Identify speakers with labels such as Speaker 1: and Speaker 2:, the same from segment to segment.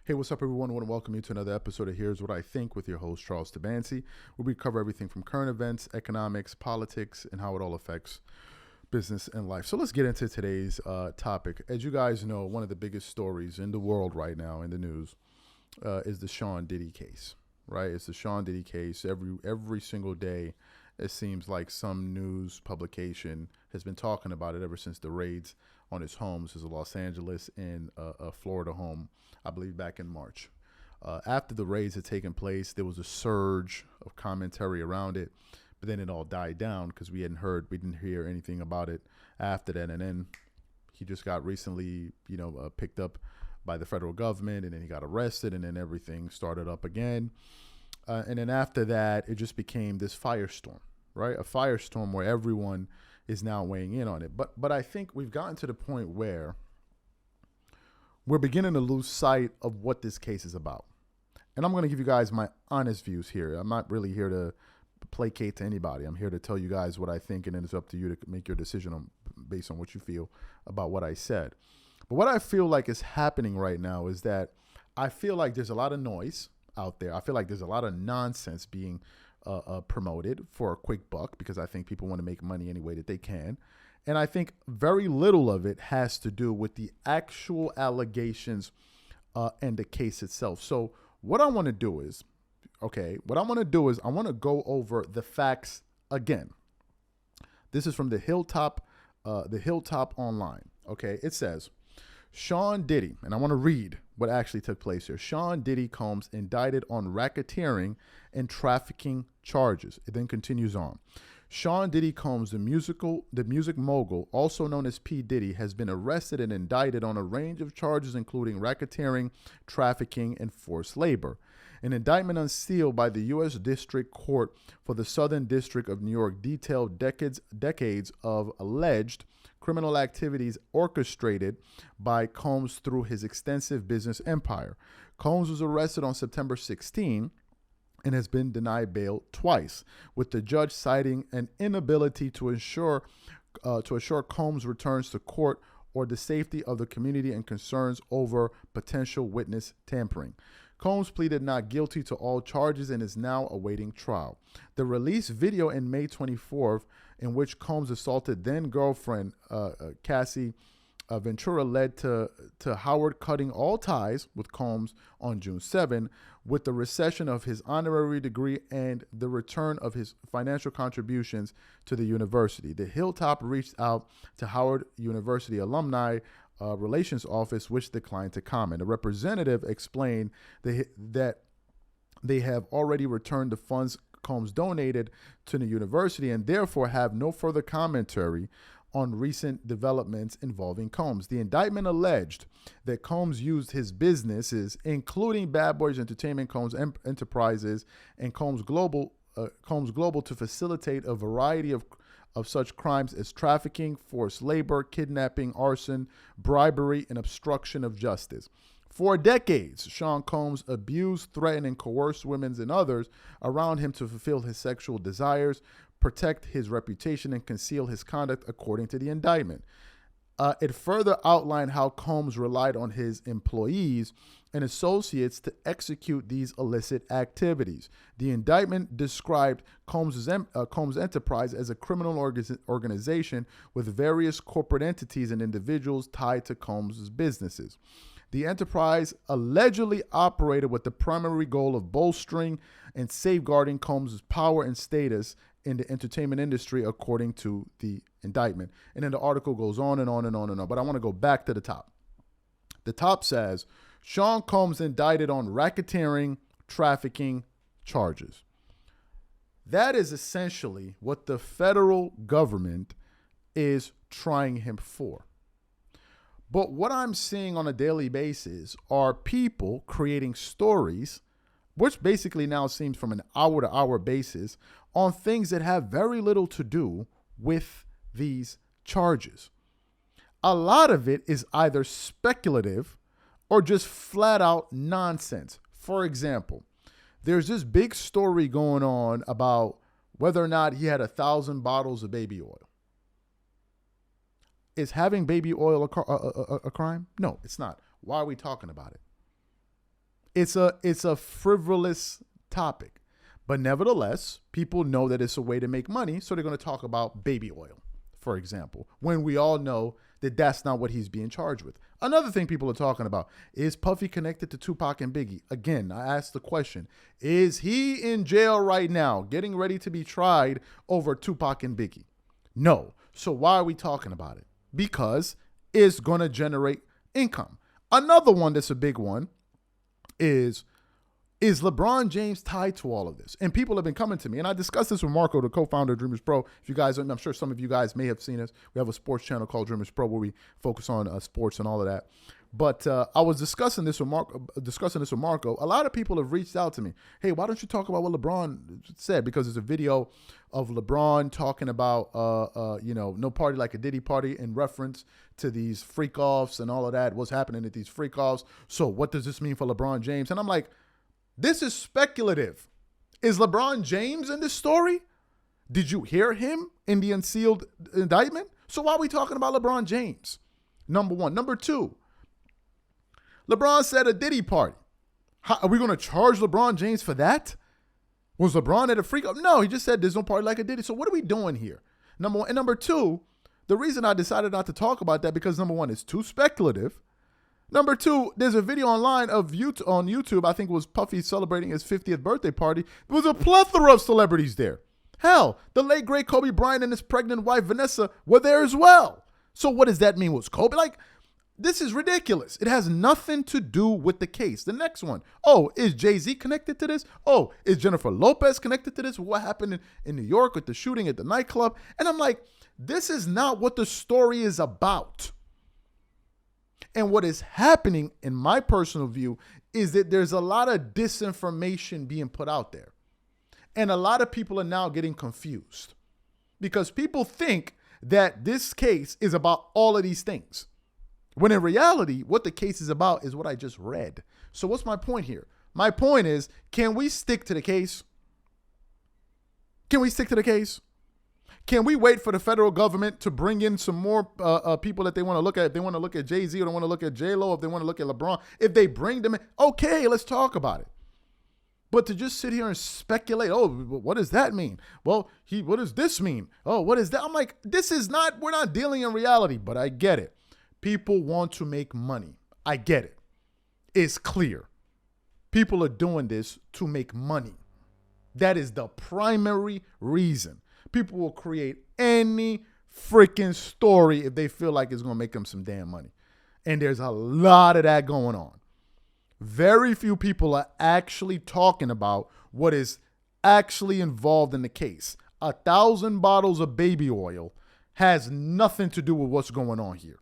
Speaker 1: Hey, what's up, everyone? I want to welcome you to another episode of Here's What I Think with your host, Charles Tabansi, where we cover everything from current events, economics, politics, and how it all affects business and life. So let's get into today's topic. As you guys know, one of the biggest stories in the world right now in the news is the Sean Diddy case, right? It's the Sean Diddy case. Every single day, it seems like some news publication has been talking about it ever since the raids on his homes, his Los Angeles and Florida home, I believe back in March. After the raids had taken place, there was a surge of commentary around it, but then it all died down because we didn't hear anything about it after that. And then he just got recently, picked up by the federal government, and then he got arrested, and then everything started up again. And then after that, it just became this firestorm, right? A firestorm where everyone is now weighing in on it. But I think we've gotten to the point where we're beginning to lose sight of what this case is about. And I'm going to give you guys my honest views here. I'm not really here to placate to anybody. I'm here to tell you guys what I think, and then it's up to you to make your decision based on what you feel about what I said. But what I feel like is happening right now is that I feel like there's a lot of noise out there. I feel like there's a lot of nonsense being promoted for a quick buck because I think people want to make money any way that they can. And I think very little of it has to do with the actual allegations and the case itself. So what I want to do is, I want to go over the facts again. This is from the Hilltop Online. Okay, it says, Sean Diddy, and I want to read what actually took place here. Sean Diddy Combs indicted on racketeering and trafficking charges. It then continues on. Sean Diddy Combs, the music mogul, also known as P. Diddy, has been arrested and indicted on a range of charges, including racketeering, trafficking, and forced labor. An indictment unsealed by the U.S. District Court for the Southern District of New York detailed decades of alleged criminal activities orchestrated by Combs through his extensive business empire. Combs was arrested on September 16 and has been denied bail twice, with the judge citing an inability to ensure Combs returns to court or the safety of the community and concerns over potential witness tampering. Combs pleaded not guilty to all charges and is now awaiting trial. The released video in May 24th, in which Combs assaulted then-girlfriend Cassie Ventura, led to Howard cutting all ties with Combs on June 7, with the recession of his honorary degree and the return of his financial contributions to the university. The Hilltop reached out to Howard University alumni relations office, which declined to comment. A representative explained that they have already returned the funds Combs donated to the university and therefore have no further commentary on recent developments involving Combs. The indictment alleged that Combs used his businesses, including Bad Boys Entertainment, Combs Enterprises, and Combs Global, to facilitate a variety of such crimes as trafficking, forced labor, kidnapping, arson, bribery, and obstruction of justice. For decades, Sean Combs abused, threatened, and coerced women and others around him to fulfill his sexual desires, protect his reputation, and conceal his conduct, according to the indictment. It further outlined how Combs relied on his employees and associates to execute these illicit activities. The indictment described Combs Enterprise as a criminal organization with various corporate entities and individuals tied to Combs' businesses. The enterprise allegedly operated with the primary goal of bolstering and safeguarding Combs' power and status in the entertainment industry, according to the indictment. And then the article goes on and on and on and on. But I want to go back to the top. The top says, Sean Combs indicted on racketeering, trafficking charges. That is essentially what the federal government is trying him for. But what I'm seeing on a daily basis are people creating stories, which basically now seems from an hour-to-hour basis, on things that have very little to do with these charges. A lot of it is either speculative or just flat-out nonsense. For example, there's this big story going on about whether or not he had 1,000 bottles of baby oil. Is having baby oil a crime? No, it's not. Why are we talking about it? It's a frivolous topic. But nevertheless, people know that it's a way to make money, so they're going to talk about baby oil, for example, when we all know that that's not what he's being charged with. Another thing people are talking about, is Puffy connected to Tupac and Biggie? Again, I asked the question, is he in jail right now getting ready to be tried over Tupac and Biggie? No. So why are we talking about it? Because it's going to generate income. Another one that's a big one is LeBron James tied to all of this? And people have been coming to me, and I discussed this with Marco, the co-founder of Dreamers Pro. If you guys, I'm sure some of you guys may have seen us. We have a sports channel called Dreamers Pro where we focus on sports and all of that. But I was discussing this with Marco. A lot of people have reached out to me. Hey, why don't you talk about what LeBron said? Because there's a video of LeBron talking about, no party like a Diddy party in reference to these freak-offs and all of that. What's happening at these freak-offs? So what does this mean for LeBron James? And I'm like, this is speculative. Is LeBron James in this story? Did you hear him in the unsealed indictment? So why are we talking about LeBron James? Number one. Number two, LeBron said a Diddy party. Are we going to charge LeBron James for that? Was LeBron at a freak? No, he just said there's no party like a Diddy. So what are we doing here? Number one. And number two, the reason I decided not to talk about that, because number one, it's too speculative. Number two, there's a video online on YouTube, I think it was Puffy celebrating his 50th birthday party. There was a plethora of celebrities there. Hell, the late, great Kobe Bryant and his pregnant wife, Vanessa, were there as well. So what does that mean? Was Kobe? This is ridiculous. It has nothing to do with the case. The next one. Oh, is Jay-Z connected to this? Oh, is Jennifer Lopez connected to this? What happened in New York with the shooting at the nightclub? And I'm like, this is not what the story is about. And what is happening, in my personal view, is that there's a lot of disinformation being put out there. And a lot of people are now getting confused because people think that this case is about all of these things. When in reality, what the case is about is what I just read. So what's my point here? My point is, can we stick to the case? Can we stick to the case? Can we wait for the federal government to bring in some more people that they want to look at? If they want to look at Jay-Z or they want to look at J-Lo, if they want to look at LeBron, if they bring them in, okay, let's talk about it. But to just sit here and speculate, oh, what does that mean? Well, what does this mean? Oh, what is that? I'm like, we're not dealing in reality, but I get it. People want to make money. I get it. It's clear. People are doing this to make money. That is the primary reason. People will create any freaking story if they feel like it's going to make them some damn money. And there's a lot of that going on. Very few people are actually talking about what is actually involved in the case. 1,000 bottles of baby oil has nothing to do with what's going on here.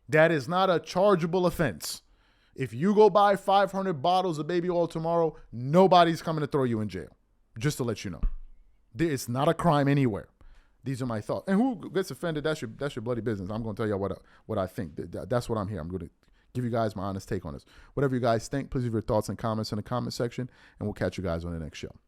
Speaker 1: That is not a chargeable offense. If you go buy 500 bottles of baby oil tomorrow, nobody's coming to throw you in jail. Just to let you know. It's not a crime anywhere. These are my thoughts. And who gets offended, that's your bloody business. I'm going to tell you what I think. That's what I'm here. I'm going to give you guys my honest take on this. Whatever you guys think, please leave your thoughts and comments in the comment section, and we'll catch you guys on the next show.